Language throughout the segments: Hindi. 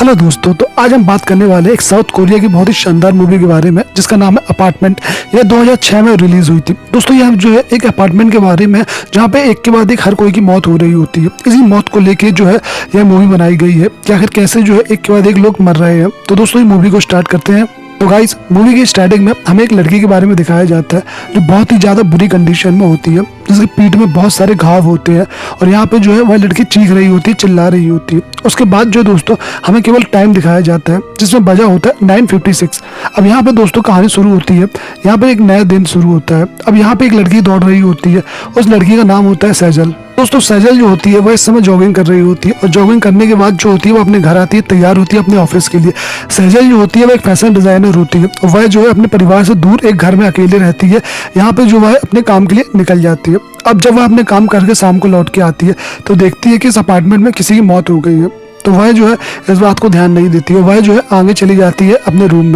हेलो दोस्तों, तो आज हम बात करने वाले एक साउथ कोरिया की बहुत ही शानदार मूवी के बारे में जिसका नाम है अपार्टमेंट। यह 2006 में रिलीज हुई थी। दोस्तों यह जो है एक अपार्टमेंट के बारे में जहाँ पे एक के बाद एक हर कोई की मौत हो रही होती है। इसी मौत को लेके जो है यह मूवी बनाई गई है कि आखिर कैसे जो है एक के बाद एक लोग मर रहे हैं। तो दोस्तों ये मूवी को स्टार्ट करते हैं। तो गाइस, मूवी की स्टार्टिंग में हमें एक लड़की के बारे में दिखाया जाता है जो बहुत ही ज़्यादा बुरी कंडीशन में होती है, जिसकी पीठ में बहुत सारे घाव होते हैं और यहाँ पे जो है वह लड़की चीख रही होती है, चिल्ला रही होती है। उसके बाद जो दोस्तों हमें केवल टाइम दिखाया जाता है जिसमें बजा होता है 9:56। अब यहाँ पे दोस्तों कहानी शुरू होती है। यहाँ पे एक नया दिन शुरू होता है। अब यहाँ पे एक लड़की दौड़ रही होती है। उस लड़की का नाम होता है सेजल। दोस्तों सेजल जो होती है वह इस समय जॉगिंग कर रही होती है और जॉगिंग करने के बाद जो होती है वो अपने घर आती है, तैयार होती है अपने ऑफिस के लिए। सेजल जो होती है वह एक फैशन डिजाइनर होती है और वह जो है अपने परिवार से दूर एक घर में अकेले रहती है। यहाँ पे जो वह अपने काम के लिए निकल जाती है। अब जब वह अपने काम करके शाम को लौट के आती है तो देखती है कि इस अपार्टमेंट में किसी की मौत हो गई है। तो वह जो है इस बात को ध्यान नहीं देती है। वह जो है आगे चली जाती है अपने रूम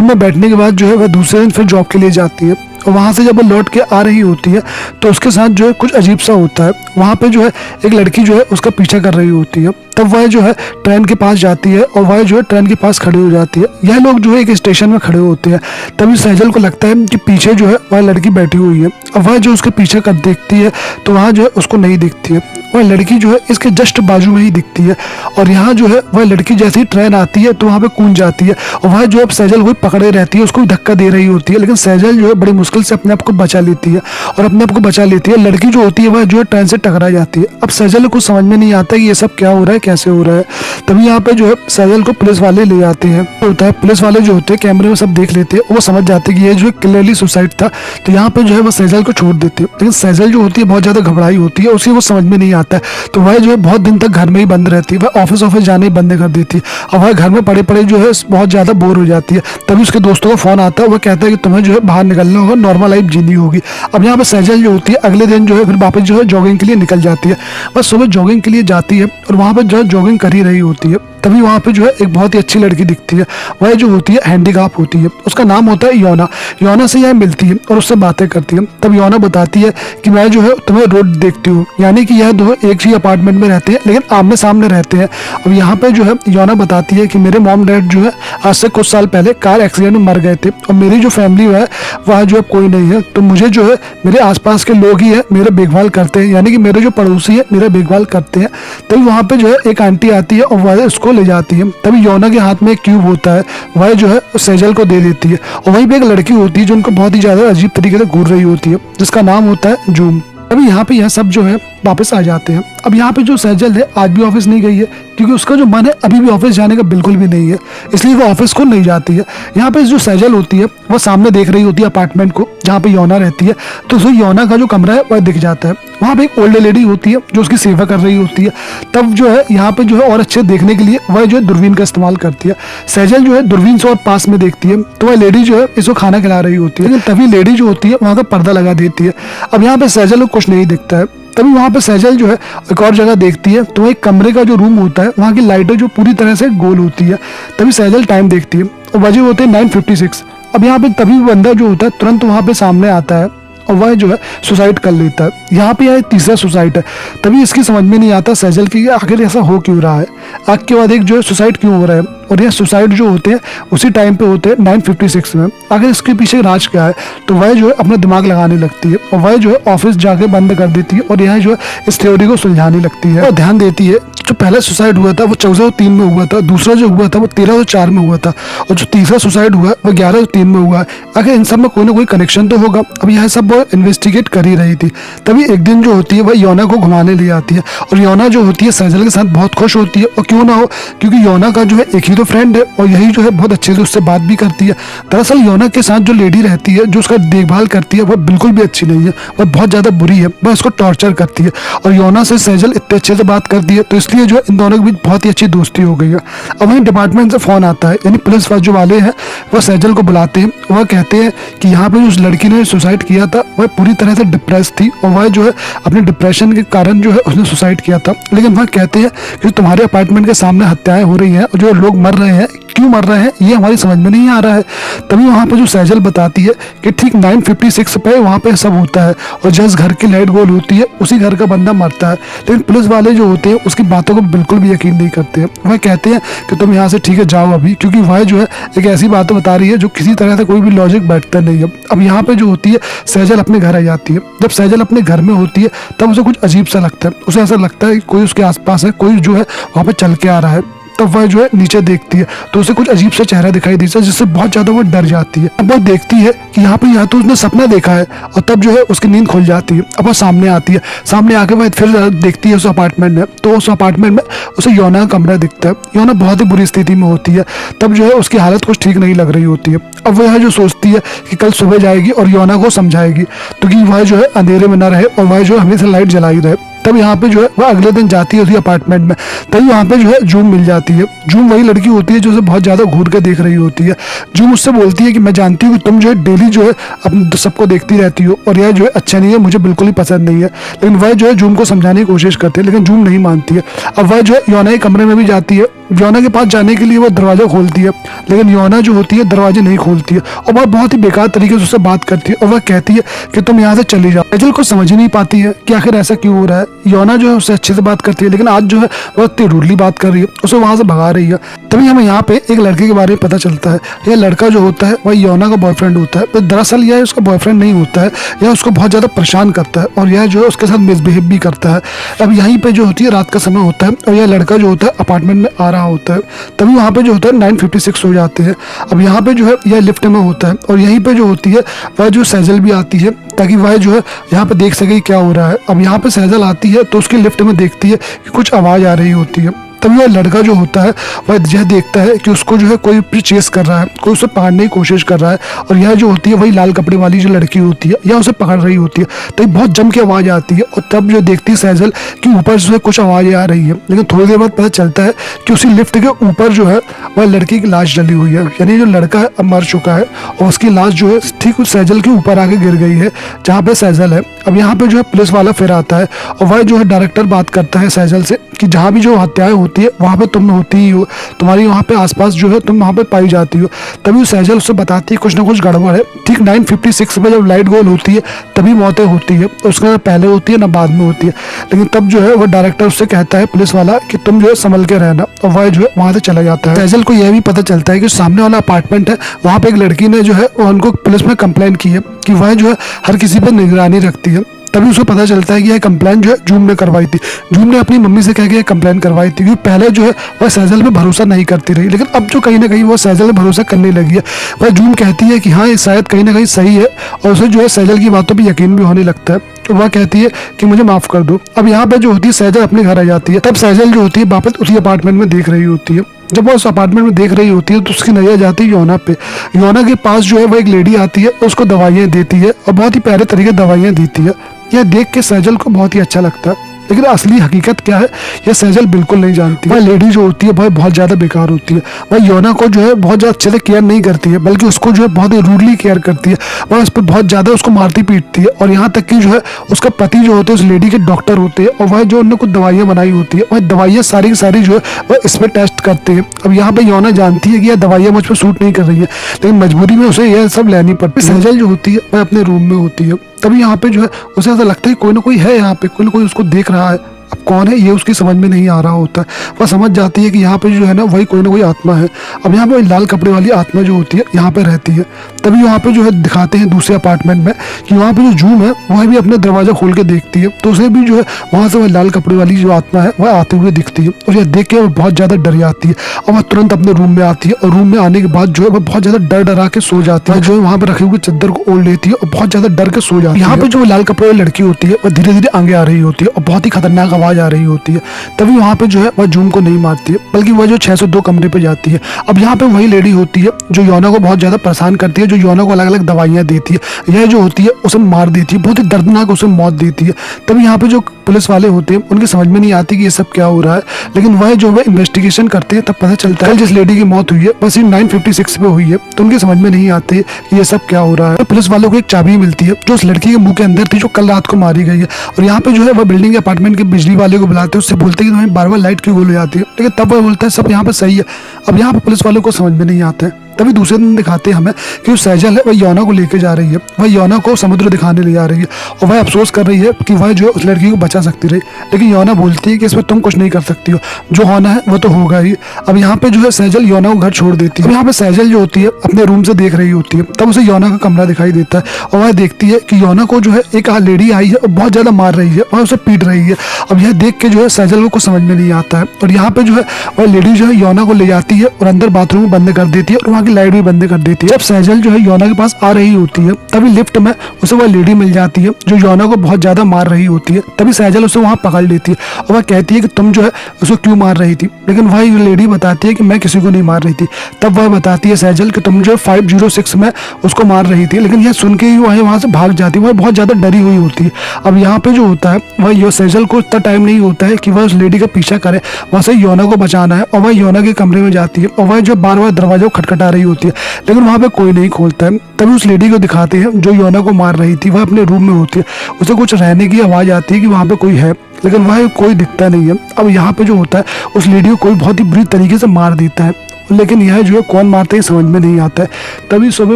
में बैठने के बाद जो है वह दूसरे दिन फिर जॉब के लिए जाती है। और वहाँ से जब वो लौट के आ रही होती है तो उसके साथ जो है कुछ अजीब सा होता है। वहाँ पे जो है एक लड़की जो है उसका पीछा कर रही होती है। तब वह जो है ट्रेन के पास जाती है और वह जो है ट्रेन के पास खड़ी हो जाती है। यह लोग जो है एक स्टेशन में खड़े होते हैं। तभी सेजल को लगता है कि पीछे जो है वह लड़की बैठी हुई है। और वह जो उसके पीछे कर देखती है तो वहाँ जो है उसको नहीं दिखती है। वह लड़की जो है इसके जस्ट बाजू में ही दिखती है और यहाँ जो है वह लड़की जैसे ही ट्रेन आती है तो वहाँ पे कूद जाती है और वह जो है सेजल को पकड़े रहती है, उसको धक्का दे रही होती है। लेकिन सेजल जो है बड़ी मुश्किल से अपने आप को बचा लेती है और अपने आप को बचा लेती है। लड़की जो होती है वह जो है ट्रेन से टकरा जाती है। अब सेजल को समझ में नहीं आता कि ये सब क्या हो रहा है, कैसे हो रहा है। तभी यहाँ पे जो है सेजल को पुलिस वाले ले जाते हैं। होता है पुलिस वाले जो होते हैं कैमरे में सब देख लेते हैं। वो समझ जाते हैं कि ये जो है क्लियरली सुसाइड था। तो यहाँ पे जो है वो सेजल को छोड़ देते हैं। लेकिन सेजल जो होती है बहुत ज्यादा घबराई होती है, उसे वो समझ में नहीं आता है। तो वह जो है बहुत दिन तक घर में ही बंद रहती है। वह ऑफिस जाने ही बंद कर देती है और वह घर में पड़े पड़े जो है बहुत ज्यादा बोर हो जाती है। तभी उसके दोस्तों का फोन आता है। वह कहता है कि तुम्हें जो है बाहर निकलना होगा, नॉर्मल लाइफ जीनी होगी। अब यहाँ पे सेजल जो होती है अगले दिन जो है फिर वापस जो है जॉगिंग के लिए निकल जाती है। वह सुबह जॉगिंग के लिए जाती है और वहाँ पे जो है जॉगिंग कर ही रही होती है। तभी वहाँ पे जो है एक बहुत ही अच्छी लड़की दिखती है। वह जो होती है हैंडीकैप होती है। उसका नाम होता है योना। योना से यह मिलती है और उससे बातें करती है। तब योना बताती है कि मैं जो है तुम्हें रोज देखती हूँ, यानी कि यह दो एक ही अपार्टमेंट में रहते हैं लेकिन आमने सामने रहते हैं। अब यहाँ पे जो है योना बताती है कि मेरे मॉम डैड जो है आज से कुछ साल पहले कार एक्सीडेंट में मर गए थे और मेरी जो फैमिली है वह जो है कोई नहीं है। तो मुझे जो है मेरे आसपास के लोग ही है मेरे देखभाल करते हैं, यानी कि मेरे जो पड़ोसी है मेरा देखभाल करते हैं। तभी वहाँ पे जो है एक आंटी आती है और वह उसको ले जाती है। तभी योना के हाथ में एक क्यूब होता है, वह जो है सेजल को दे देती है। और वहीं पे एक लड़की होती है जो उनको बहुत ही ज्यादा अजीब तरीके से घूर रही होती है, जिसका नाम होता है जूम। अभी यहाँ पे यह सब जो है वापस आ जाते हैं। अब यहाँ पे जो सेजल है आज भी ऑफिस नहीं गई है क्योंकि उसका जो मन है अभी भी ऑफिस जाने का बिल्कुल भी नहीं है, इसलिए वो ऑफिस को नहीं जाती है। यहाँ पे जो सेजल होती है वह सामने देख रही होती है अपार्टमेंट को जहाँ पे योना रहती है। तो उसे योना का जो कमरा है वह दिख जाता है। वहाँ पे एक ओल्ड लेडी होती है जो उसकी सेवा कर रही होती है। तब जो है यहाँ पे जो है और अच्छे देखने के लिए वह जो है दूरबीन का इस्तेमाल करती है। सेजल जो है दूरबीन से और पास में देखती है तो वह लेडी जो है इसको खाना खिला रही होती है। लेकिन तभी लेडी जो होती है वहाँ का पर्दा लगा देती है। अब यहाँ पे सेजल को कुछ नहीं दिखता है। तभी वहाँ पे सेजल जो है एक और जगह देखती है तो एक कमरे का जो रूम होता है वहाँ की लाइटें जो पूरी तरह से गोल होती है। तभी सेजल टाइम देखती है और बजे होते हैं 9:56। अब यहाँ पे तभी बंदा जो होता है तुरंत वहाँ पे सामने आता है और वह जो है सुसाइड कर लेता है। यहाँ पे यह तीसरा सुसाइड है। तभी इसकी समझ में नहीं आता सेजल की आखिर ऐसा हो क्यों रहा है, एक के बाद एक जो है सुसाइड क्यों हो रहा है। और यह सुसाइड जो होते हैं उसी टाइम पे होते हैं 9:56 में। आखिर इसके पीछे राज क्या है, तो वह जो है अपना दिमाग लगाने लगती है और वह जो है ऑफिस जाके बंद कर देती है और यह जो है इस थ्योरी को सुलझाने लगती है और ध्यान देती है जो पहला सुसाइड हुआ था वो 1403 में हुआ था, दूसरा जो हुआ था वो 1304 में हुआ था और जो तीसरा सुसाइड हुआ वो 1103 में हुआ है। आखिर इन सब में कोई ना कोई कनेक्शन तो होगा। अब यह सब वो इन्वेस्टिगेट कर ही रही थी। तभी एक दिन जो होती है वह योना को घुमाने ले आती है और योना जो होती है सेजल के साथ बहुत खुश होती है। और क्यों ना हो, क्योंकि योना का जो है एक ही तो फ्रेंड है और यही जो है बहुत अच्छे से उससे बात भी करती है। दरअसल योना के साथ जो लेडी रहती है जो उसका देखभाल करती है वह बिल्कुल भी अच्छी नहीं है, वह बहुत ज्यादा बुरी है, वह उसको टॉर्चर करती है। और योना से सेजल इतने अच्छे से बात करती है तो इसलिए जो है इन दोनों के बीच बहुत ही अच्छी दोस्ती हो गई है। अब वहीं डिपार्टमेंट से फोन आता है, यानी पुलिस जो वाले हैं वह सेजल को बुलाते हैं। वह कहते हैं कि यहाँ पे उस लड़की ने सुसाइड किया था वह पूरी तरह से डिप्रेस थी और वह जो है अपने डिप्रेशन के कारण जो है उसने सुसाइड किया था। लेकिन वह कहते हैं कि तुम्हारे अपार्टमेंट के सामने हत्याएं हो रही हैं और जो लोग मर रहे हैं क्यों मर रहे हैं ये हमारी समझ में नहीं आ रहा है। तभी वहाँ पे जो सैजल बताती है कि ठीक 9:56 पे वहाँ पे सब होता है और जिस घर की लाइट गोल होती है उसी घर का बंदा मरता है। लेकिन पुलिस वाले जो होते हैं उसकी बातों को बिल्कुल भी यकीन नहीं करते हैं। वह कहते हैं कि तुम यहाँ से ठीक है जाओ अभी, क्योंकि वह जो है एक ऐसी बात बता रही है जो किसी तरह से कोई भी लॉजिक बैठता नहीं है। अब यहाँ पे जो होती है सैजल अपने घर आ जाती है। जब सैजल अपने घर में होती है तब उसे कुछ अजीब सा लगता है। उसे ऐसा लगता है कि कोई उसके आसपास है, कोई जो है वहाँ पे चल के आ रहा है। तब वह जो है नीचे देखती है तो उसे कुछ अजीब सा चेहरा दिखाई देता है जिससे बहुत ज्यादा वो डर जाती है। अब वो देखती है कि यहाँ पे या तो उसने सपना देखा है और तब जो है उसकी नींद खुल जाती है। अब वो सामने आती है, सामने आके वह फिर देखती है उस अपार्टमेंट में, तो उस अपार्टमेंट में उसे योना का कमरा दिखता है। योना बहुत ही बुरी स्थिति में होती है। तब जो है उसकी हालत कुछ ठीक नहीं लग रही होती है। अब वह जो सोचती है कि कल सुबह जाएगी और योना को समझाएगी क्योंकि वह जो है अंधेरे में न रहे और वह जो हमेशा लाइट जलाई रहे। तब यहाँ पे जो है वह अगले दिन जाती है उसी अपार्टमेंट में। तभी वहाँ पे जो है जूम मिल जाती है। जूम वही लड़की होती है जो उसे बहुत ज्यादा घूर के देख रही होती है। जूम उससे बोलती है कि मैं जानती हूँ कि तुम जो है डेली जो है अपने सबको देखती रहती हो और यह जो है अच्छा नहीं है, मुझे बिल्कुल ही पसंद नहीं है। लेकिन वह जो है जूम को समझाने की कोशिश करती है लेकिन जूम नहीं मानती है। अब वह जो है योना के कमरे में भी जाती है। योना के पास जाने के लिए वो दरवाजा खोलती है लेकिन योना जो होती है दरवाजे नहीं खोलती है और वह बहुत ही बेकार तरीके से उससे बात करती है और वह कहती है कि तुम यहाँ से चली जाओ। सैजल को समझ ही नहीं पाती है कि आखिर ऐसा क्यों हो रहा है। योना जो है उससे अच्छे से बात करती है लेकिन आज जो है वह इतनी रूडली बात कर रही है, उसे वहां से भगा रही है। तभी हमें यहाँ पे एक लड़के के बारे में पता चलता है। यह लड़का जो होता है वह योना का बॉयफ्रेंड होता है, तो दरअसल यह उसका बॉयफ्रेंड नहीं होता है। यह उसको बहुत ज्यादा परेशान करता है और यह जो है उसके साथ मिसबिहेव भी करता है। अब यहीं पे जो होती है रात का समय होता है और यह लड़का जो होता है अपार्टमेंट में आ रहा होता है। तभी वहाँ पे जो होता है 9:56 हो जाते हैं। अब यहाँ पे जो है यह लिफ्ट में होता है और यहीं पे जो होती है वह जो सैजल भी आती है ताकि वह जो है यहाँ पे देख सके क्या हो रहा है। अब यहाँ पे सैजल आती है तो उसकी लिफ्ट में देखती है कि कुछ आवाज आ रही होती है। तभी वह लड़का जो होता है वह यह देखता है कि उसको जो है कोई चेस कर रहा है, कोई उसे पकड़ने की कोशिश कर रहा है और यह जो होती है वही लाल कपड़े वाली जो लड़की होती है यह उसे पकड़ रही होती है। तभी बहुत जम के आवाज आती है और तब जो देखती है सैजल कि ऊपर से कुछ आवाजें आ रही है। लेकिन थोड़ी देर बाद पता चलता है कि उसी लिफ्ट के ऊपर जो है वह लड़की की लाश जली हुई है, यानी जो लड़का है अब मर चुका है और उसकी लाश जो है ठीक उस सैजल के ऊपर आके गिर गई है जहाँ पे सैजल है। अब यहाँ पे जो है पुलिस वाला फिर आता है और वह जो है डायरेक्टर बात करता है सैजल से कि जहाँ भी जो हत्याएं होती है वहाँ पे तुम होती ही हो, तुम्हारी वहाँ पे आसपास जो है तुम वहाँ पे पाई जाती हो। तभी सैजल उससे बताती है कुछ ना कुछ गड़बड़ है। ठीक 9:56 में जब लाइट गोल होती है तभी मौतें होती है, उसके ना पहले होती है ना बाद में होती है। लेकिन तब जो है वो डायरेक्टर उससे कहता है पुलिस वाला कि तुम जो है संभल के रहना और वह जो है वहाँ से चला जाता है। सैजल को यह भी पता चलता है कि सामने वाला अपार्टमेंट है वहाँ पे एक लड़की ने जो है उनको पुलिस में कंप्लेंट की है कि वह जो है हर किसी पर निगरानी रखती है। तभी उसे पता चलता है कि यह कंप्लेन जो है जूम ने करवाई थी। जूम ने अपनी मम्मी से कह के कंप्लेन करवाई थी क्योंकि पहले जो है वह सैजल पे भरोसा नहीं करती रही, लेकिन अब जो कहीं ना कहीं वो सैजल पे भरोसा करने लगी है। वह जूम कहती है कि हाँ ये शायद कहीं ना कहीं सही है और उसे जो है सैजल की बातों पर यकीन भी होने लगता है। तो वह कहती है कि मुझे माफ कर दो। अब यहाँ पे जो होती है सैजल अपने घर आ जाती है। तब सैजल जो होती है वापस उसी अपार्टमेंट में देख रही होती है। जब वो उस अपार्टमेंट में देख रही होती है तो उसकी नजर जाती है योना पे। योना के पास जो है वो एक लेडी आती है, उसको दवाइयाँ देती है और बहुत ही प्यारे तरीके दवाइयाँ देती है। यह देख के सैजल को बहुत ही अच्छा लगता है, लेकिन असली हकीकत क्या है यह सैजल बिल्कुल नहीं जानती। वह लेडी जो होती है वह बहुत ज्यादा बेकार होती है। वह योना को जो है बहुत ज्यादा अच्छे से केयर नहीं करती है, बल्कि उसको जो है बहुत ही रूडली केयर करती है। वह उस पर बहुत ज्यादा उसको मारती पीटती है और यहाँ तक कि जो है उसका पति जो होते हैं उस लेडी के डॉक्टर होते हैं और वह जो उन्होंने कुछ दवाइयाँ बनाई होती है वह दवाइयाँ सारी की सारी जो है वह इस पर टेस्ट करते हैं। अब यहाँ पे योना जानती है कि यह दवाइयाँ मुझ पर सूट नहीं कर रही है, लेकिन मजबूरी में उसे यह सब लेनी पड़ती है। सैजल जो होती है वह अपने रूम में होती है। तभी यहाँ पे जो है उसे ऐसा लगता है कोई ना कोई है यहाँ पे, कोई ना कोई उसको देख रहा है। अब कौन है ये उसकी समझ में नहीं आ रहा होता है। वह समझ जाती है कि यहाँ पे जो है ना वही कोई ना कोई आत्मा है। अब यहाँ पे लाल कपड़े वाली आत्मा जो होती है यहाँ पे रहती है। तभी वहाँ पे जो है दिखाते हैं दूसरे अपार्टमेंट में कि वहाँ पे जो जूम है वह भी अपने दरवाजा खोल के देखती है, तो उसे भी जो है वहाँ से वह लाल कपड़े वाली जो आत्मा है वह आते हुए दिखती है और यह देख के वह बहुत ज्यादा डर जाती है और वह तुरंत अपने रूम में आती है और रूम में आने के बाद जो है वह बहुत ज्यादा डर डरा के सो जाती है। जो है वहाँ पे रखे हुए चादर को ओढ़ लेती है और बहुत ज्यादा डर के सो जाती है। यहाँ पे जो लाल कपड़े वाली लड़की होती है वह धीरे धीरे आगे आ रही होती है और बहुत ही खतरनाक आवाज आ रही होती है। तभी वहाँ पे जो है वह जूम को नहीं मारती है, बल्कि वह जो 602 कमरे पे जाती है। अब यहाँ पे वही लेडी होती है जो योना को बहुत ज्यादा परेशान करती है, जो योना को अलग अलग दवाइयाँ देती है। यह जो होती है उसे मार देती है, बहुत ही दर्दनाक उसे मौत देती है। तभी यहाँ पे जो पुलिस वाले होते हैं उनकी समझ में नहीं आती कि ये सब क्या हो रहा है, लेकिन वह जो है इन्वेस्टिगेशन करते हैं तब पता चलता है जिस लेडी की मौत हुई है बस 9:56 पे हुई है। तो उनकी समझ में नहीं आती कि ये सब क्या हो रहा है। तो पुलिस वालों को एक चाबी मिलती है जो उस लड़की के मुंह के अंदर थी जो कल रात को मारी गई है। और यहाँ पे जो है वह बिल्डिंग के अपार्टमेंट के बिजली वाले को बुलाते हैं, उससे बोलते हैं कि तुम्हारी बार बार लाइट क्यों गुल हो जाती है, लेकिन तब वह बोलता है सब यहाँ पे सही है। अब यहाँ पे पुलिस वालों को समझ में नहीं आता है। तभी दूसरे दिन दिखाते हैं हमें कि जो सैजल है वह योना को लेके जा रही है, वह योना को समुद्र दिखाने ले जा रही है और वह अफसोस कर रही है कि वह जो उस लड़की को बचा सकती रही, लेकिन योना बोलती है कि इसमें तुम कुछ नहीं कर सकती हो, जो होना है वो तो होगा ही। अब यहाँ पे जो है सैजल योना को घर छोड़ देती है। अब यहाँ पे सैजल जो होती है अपने रूम से देख रही होती है, तब उसे योना का कमरा दिखाई देता है और वह देखती है कि योना को जो है एक लेडी आई है और बहुत ज्यादा मार रही है और उसे पीट रही है। अब यह देख के जो है सैजल को कुछ समझ में नहीं आता है और यहाँ पे जो है वह लेडी जो है योना को ले जाती है और अंदर बाथरूम बंद कर देती है और वहाँ की लाइट भी बंद कर देती है। जब सैजल जो है योना के पास आ रही होती है तभी लिफ्ट में उसे वह लेडी मिल जाती है जो योना को बहुत ज्यादा मार रही होती है। तभी सैजल उसे वहाँ पकड़ लेती है और वह कहती है कि तुम जो है उसको क्यों मार रही थी, लेकिन वही लेडी बताती है कि मैं किसी को नहीं मार रही थी। तब वह बताती है सैजल कि तुम जो 506 में उसको मार रही थी, लेकिन यह सुन के ही वह वहाँ से भाग जाती है। वह बहुत ज्यादा डरी हुई होती है। अब यहाँ पे जो होता है वह सैजल को इतना टाइम नहीं होता है कि वह उस लेडी का पीछा करे, वह से योना को बचाना है और वह योना के कमरे में जाती है और वह जो बार बार दरवाजा खटखटा रही होती है, लेकिन वहाँ पे कोई नहीं खोलता है। तभी उस लेडी को दिखाते हैं जो योना को मार रही थी, वह अपने रूम में होती है, उसे कुछ रहने की आवाज आती है कि वहाँ पे कोई है, लेकिन वह कोई दिखता नहीं है। अब यहाँ पे जो होता है उस लेडी को कोई बहुत ही बुरी तरीके से मार देता है, लेकिन यह जो है कौन मारते हैं समझ में नहीं आता है। तभी सुबह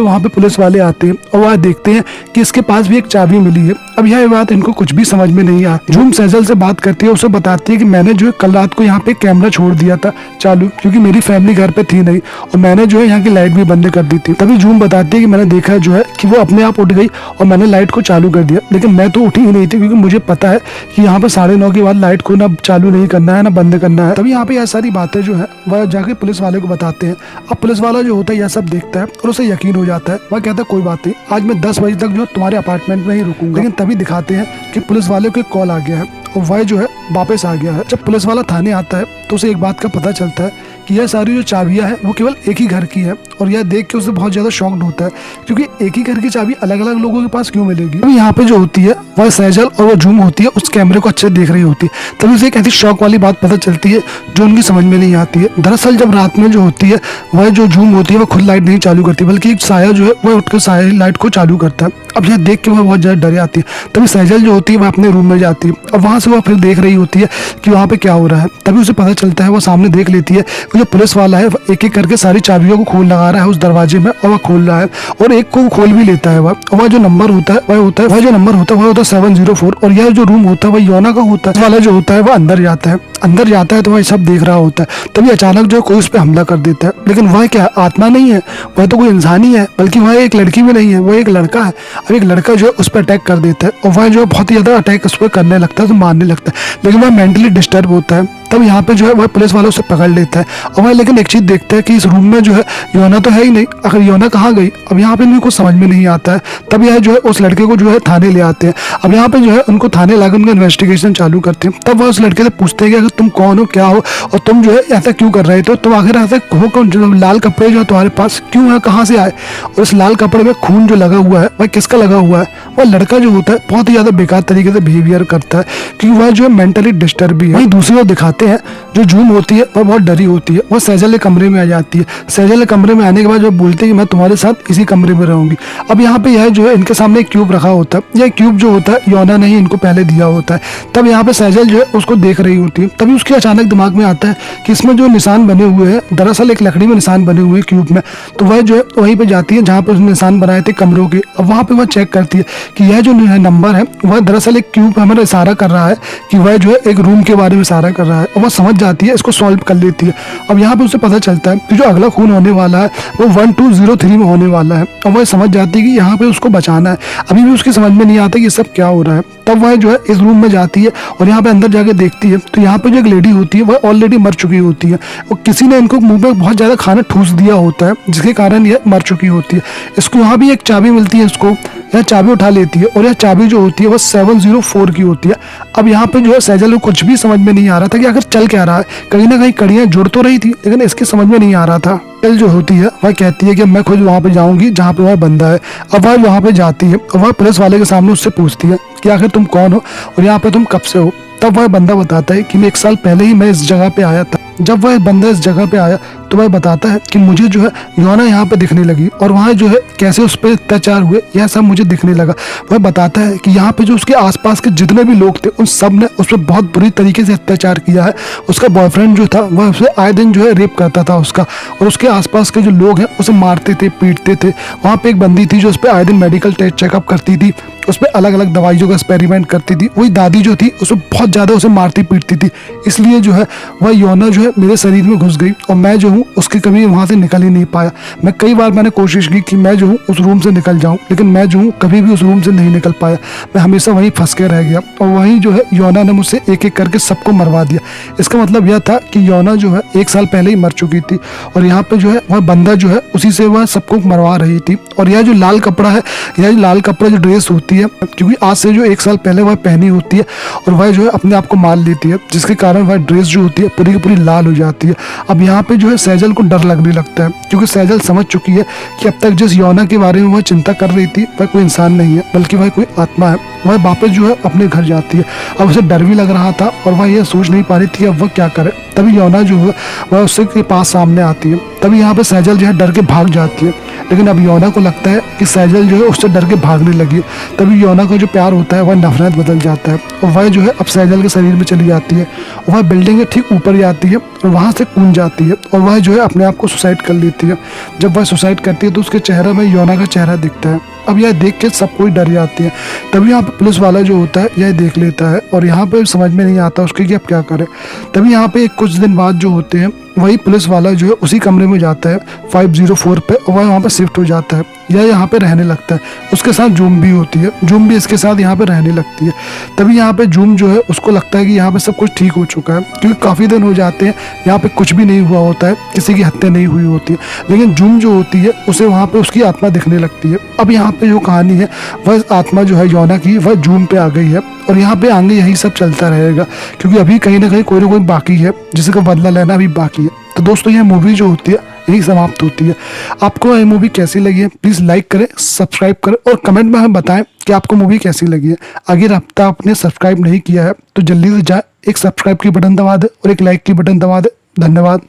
वहाँ पे पुलिस वाले आते हैं और वह देखते हैं कि इसके पास भी एक चाबी मिली है। अब यह बात इनको कुछ भी समझ में नहीं आती। झूम सैजल से बात करती है, उसे बताती है कि मैंने जो है कल रात को यहाँ पे कैमरा छोड़ दिया था चालू, क्योंकि मेरी फैमिली घर पे थी नहीं और मैंने जो है यहाँ की लाइट भी बंद कर दी थी। तभी झूम बताती है कि मैंने देखा जो है कि वो अपने आप उठ गई और मैंने लाइट को चालू कर दिया, लेकिन मैं तो उठी ही नहीं थी क्योंकि मुझे पता है कि यहाँ पे 9:30 के बाद लाइट को ना चालू नहीं करना है ना बंद करना है। तभी यहाँ पे यह सारी बातें जो है वह जाके पुलिस वाले को बताते हैं। अब पुलिस वाला जो होता है यह सब देखता है और उसे यकीन हो जाता है। वह कहता है कोई बात नहीं, आज मैं 10 बजे तक जो तुम्हारे अपार्टमेंट में ही रुकूंगा। लेकिन तभी दिखाते हैं कि पुलिस वाले को एक कॉल आ गया है और वह जो है वापस आ गया है। जब पुलिस वाला थाने आता है तो उसे एक बात का पता चलता है कि यह सारी जो चाबियां हैं वो केवल एक ही घर की है और यह देख के उसे बहुत ज्यादा शॉक्ड होता है, क्योंकि एक ही घर की चाबी अलग अलग लोगों के पास क्यों मिलेगी। तो यहाँ पे जो होती है वह सैजल और वो झूम होती है उस कैमरे को अच्छे देख रही होती है। तभी उसे एक ऐसी शौक वाली बात पता चलती है जो उनकी समझ में नहीं आती है। दरअसल जब रात में जो होती है वह जो झूम होती है वह खुद लाइट नहीं चालू करती, बल्कि एक साया जो है वह उठकर साया लाइट को चालू करता है। अब यह देख के वह बहुत ज्यादा डर जाती है। तभी सैजल जो होती है वह अपने रूम में जाती है और वहां से वह फिर देख रही होती है कि वहाँ पे क्या हो रहा है। तभी उसे पता चलता है, वह सामने देख लेती है कि जो पुलिस वाला है एक एक करके सारी चाबियों को खोल लगा रहा है उस दरवाजे में और वह खोल रहा है और एक को खोल भी लेता है वह जो नंबर होता है वह होता है 704 और यह जो रूम होता है वह योना का होता है। वाला जो होता है वह अंदर जाता है तो वह सब देख रहा होता है। तभी अचानक जो कोई उस पर हमला कर देता है, लेकिन वह क्या आत्मा नहीं है, वह तो कोई इंसान ही है, बल्कि वह एक लड़की भी नहीं है, वह एक लड़का है। अब एक लड़का जो है उस पर अटैक कर देता है और वह जो बहुत ही ज्यादा अटैक उस पर करने लगता है, तो मारने लगता है, लेकिन वह मेंटली डिस्टर्ब होता है। तब यहाँ पे जो है वह पुलिस वालों से पकड़ लेता है और वह लेकिन एक चीज देखता है कि इस रूम में जो है योना तो है ही नहीं, आखिर योना कहाँ गई। अब यहाँ पे इनको समझ में नहीं आता है। तब यह जो है उस लड़के को जो है थाने ले आते हैं। अब यहाँ पे जो है उनको थाने लाकर उनका इन्वेस्टिगेशन चालू करते हैं। तब वह उस लड़के से पूछते हैं कि अगर तुम कौन हो, क्या हो और तुम जो है ऐसा क्यों कर रहे थे, तुम आखिर ऐसा हो कौन, जो लाल कपड़े जो तुम्हारे पास क्यों है, कहाँ से आए, और इस लाल कपड़े में खून जो लगा हुआ है वह किसका लगा हुआ है। वह लड़का जो होता है बहुत ही ज्यादा बेकार तरीके से बिहेवियर करता है क्योंकि वह जो है मेंटली डिस्टर्ब भी है। वहीं दूसरी ओर दिखाते हैं जो झूम होती है वह बहुत डरी होती है, वह सैजल के कमरे में आ जाती है। सैजल के कमरे में आने के बाद जो बोलती है कि मैं तुम्हारे साथ इसी कमरे में रहूंगी। अब यहाँ पे यह जो है इनके सामने एक क्यूब रखा होता है, यह क्यूब जो होता है योना ने ही इनको पहले दिया होता है। तब यहाँ पे सैजल जो है उसको देख रही होती है। तभी उसके अचानक दिमाग में आता है कि इसमें जो निशान बने हुए हैं दरअसल एक लकड़ी में निशान बने हुए हैं क्यूब में, तो वह जो है वहीं पे जाती है जहाँ पे उसने निशान बनाए थे कमरों के। अब वहाँ पे वह चेक करती है कि यह जो नंबर है वह दरअसल एक क्यूब हमें इशारा कर रहा है कि वह जो है एक रूम के बारे में इशारा कर रहा है और वह समझ जाती है, इसको सॉल्व कर लेती है। अब यहाँ पे उसे पता चलता है कि जो अगला खून होने वाला है वो 1203 में होने वाला है और वह समझ जाती है कि यहाँ पे उसको बचाना है। अभी भी उसकी समझ में नहीं आता कि ये सब क्या हो रहा है। तब वह जो है इस रूम में जाती है और यहाँ पे अंदर जाके देखती है तो यहाँ पे जो एक लेडी होती है वह ऑलरेडी मर चुकी होती है और किसी ने इनको मुंह में बहुत ज्यादा खाना ठूस दिया होता है जिसके कारण यह मर चुकी होती है। इसको यहाँ भी एक चाबी मिलती है, इसको यह चाबी उठा लेती है और यह चाबी जो होती है वह 704 की होती है। अब यहाँ पे जो है सैजल को कुछ भी समझ में नहीं आ रहा था कि आखिर चल क्या रहा है, कहीं ना कहीं कड़ियां जुड़ तो रही थी लेकिन इसकी समझ में नहीं आ रहा था। सैजल जो होती है वह कहती है कि मैं खुद वहाँ पे जाऊंगी जहाँ पे वह बंदा है। अब वह वहाँ पे जाती है और वह पुलिस वाले के सामने उससे पूछती है कि आखिर तुम कौन हो और यहाँ पे तुम कब से हो। तब वह बंदा बताता है कि मैं 1 साल पहले ही मैं इस जगह पे आया था, जब वह बंदा इस जगह पे आया तो वह बताता है कि मुझे जो है योना यहाँ पे दिखने लगी और वहाँ जो है कैसे उस पर अत्याचार हुए यह सब मुझे दिखने लगा। वह बताता है कि यहाँ पे जो उसके आसपास के जितने भी लोग थे उन सब ने उस पर बहुत बुरी तरीके से अत्याचार किया है। उसका बॉयफ्रेंड जो था वह उसे आए दिन जो है रेप करता था उसका, और उसके आसपास के जो लोग हैं उसे मारते थे, पीटते थे। वहाँ पे एक बंदी थी जो उस पर आए दिन मेडिकल टेस्ट चेकअप करती थी, उस पर अलग अलग दवाइयों का एक्सपेरिमेंट करती थी। वही दादी जो थी उसे बहुत ज़्यादा उसे मारती पीटती थी, इसलिए जो है वह योना जो है मेरे शरीर में घुस गई और मैं जो हूँ उसके कभी वहाँ से निकल ही नहीं पाया। मैं कई बार मैंने कोशिश की कि मैं जो हूँ उस रूम से निकल जाऊँ, लेकिन मैं जो हूँ कभी भी उस रूम से नहीं निकल पाया। मैं हमेशा वहीं फंस के रह गया और वहीं जो है योना ने मुझसे एक एक करके सबको मरवा दिया। इसका मतलब यह था कि योना जो है 1 साल पहले ही मर चुकी थी और यहाँ पे जो है वह बंदा जो है उसी से वह सबको मरवा रही थी। और यह जो लाल कपड़ा है, यह लाल कपड़ा जो ड्रेस होती है, क्योंकि आज से जो 1 साल पहले वह पहनी होती है और वह जो है अपने आप को मार लेती है, जिसके कारण वह ड्रेस जो होती है पूरी की पूरी लाल हो जाती है। अब यहाँ पे जो है सैजल को डर लगने लगता है, क्योंकि सैजल समझ चुकी है कि अब तक जिस योना के बारे में वह चिंता कर रही थी वह कोई इंसान नहीं है बल्कि वह कोई आत्मा है। वह वापस जो है अपने घर जाती है। अब उसे डर भी लग रहा था और वह यह सोच नहीं पा रही थी अब वह क्या करे। तभी योना जो है वह उससे के पास सामने आती है। तभी यहाँ पे सैजल जो है डर के भाग जाती है, लेकिन अब योना को लगता है कि सैजल जो है उससे डर के भागने लगी है। तभी योना का जो प्यार होता है वह नफरत बदल जाता है और वह जो है अब सैजल के शरीर में चली जाती है और वह बिल्डिंग के ठीक ऊपर जाती है और वहाँ से कूद जाती है और वह जो है अपने आप को सुसाइड कर लेती है। जब वह सुसाइड करती है तो उसके चेहरे में योना का चेहरा दिखता है। अब यह देख के सब कोई डर जाती है। तभी यहाँ पे पुलिस वाला जो होता है यह देख लेता है और यहाँ पे समझ में नहीं आता उसके कि अब क्या करे। तभी यहाँ पे कुछ दिन बाद जो होते हैं वही पुलिस वाला जो है उसी कमरे में जाता है 504 पे और वह वहाँ पे शिफ्ट हो जाता है। यह यहाँ पे रहने लगता है। उसके साथ जूम भी होती है, जूम भी इसके साथ यहाँ पे रहने लगती है। तभी यहाँ पे जूम जो है उसको लगता है कि यहाँ पे सब कुछ ठीक हो चुका है, क्योंकि काफ़ी दिन हो जाते हैं यहाँ पे कुछ भी नहीं हुआ होता है, किसी की हत्या नहीं हुई होती है। लेकिन जूम जो होती है उसे वहाँ पे उसकी आत्मा दिखने लगती है। अब यहाँ पे जो कहानी है वह आत्मा जो है योना की वह जूम पे आ गई है और यहाँ पे आगे यही सब चलता रहेगा, क्योंकि अभी कहीं ना कोई बाकी है जिसका बदला लेना अभी बाकी है। तो दोस्तों यह मूवी जो होती है यही समाप्त होती है। आपको ये मूवी कैसी लगी है प्लीज़ लाइक करें, सब्सक्राइब करें और कमेंट में हमें बताएं कि आपको मूवी कैसी लगी है। अगर अब तक आपने सब्सक्राइब नहीं किया है तो जल्दी से जाए, एक सब्सक्राइब की बटन दबा दे और एक लाइक की बटन दबा दे। धन्यवाद।